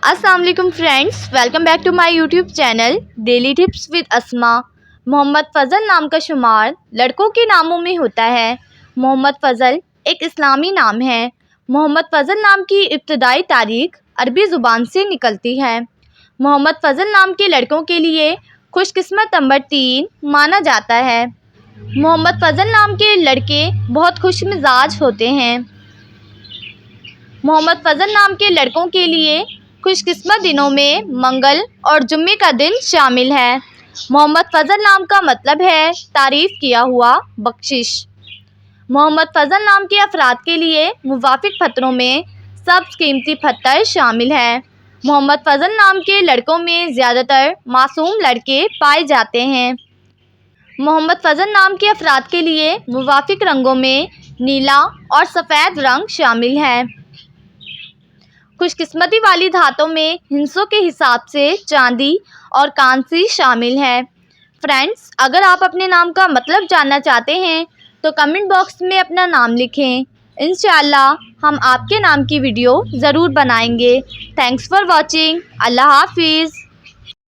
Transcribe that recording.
السلام علیکم friends, welcome back to my YouTube channel daily tips with Asma. Muhammad Fazal نام کا شمار لڑکوں کے ناموں میں ہوتا ہے۔ محمد فضل ایک اسلامی نام ہے۔ محمد فضل نام کی ابتدائی تاریخ عربی زبان سے نکلتی ہے۔ محمد فضل نام کے لڑکوں کے لیے خوش قسمت نمبر 3 مانا جاتا ہے۔ محمد فضل نام کے لڑکے بہت خوش مزاج ہوتے ہیں۔ محمد فضل نام کے لڑکوں کے لیے خوش قسمت دنوں میں منگل اور جمعے کا دن شامل ہے۔ محمد فضل نام کا مطلب ہے تعریف کیا ہوا، بخشش۔ محمد فضل نام کے افراد کے لیے موافق پتھروں میں سبز قیمتی پتھر شامل ہے۔ محمد فضل نام کے لڑکوں میں زیادہ تر معصوم لڑکے پائے جاتے ہیں۔ محمد فضل نام کے افراد کے لیے موافق رنگوں میں نیلا اور سفید رنگ شامل ہے۔ خوش قسمتی والی دھاتوں میں ہندسوں کے حساب سے چاندی اور کانسی شامل ہے۔ فرینڈز، اگر آپ اپنے نام کا مطلب جاننا چاہتے ہیں تو کمنٹ باکس میں اپنا نام لکھیں۔ انشاءاللہ ہم آپ کے نام کی ویڈیو ضرور بنائیں گے۔ Thanks for watching. اللہ حافظ۔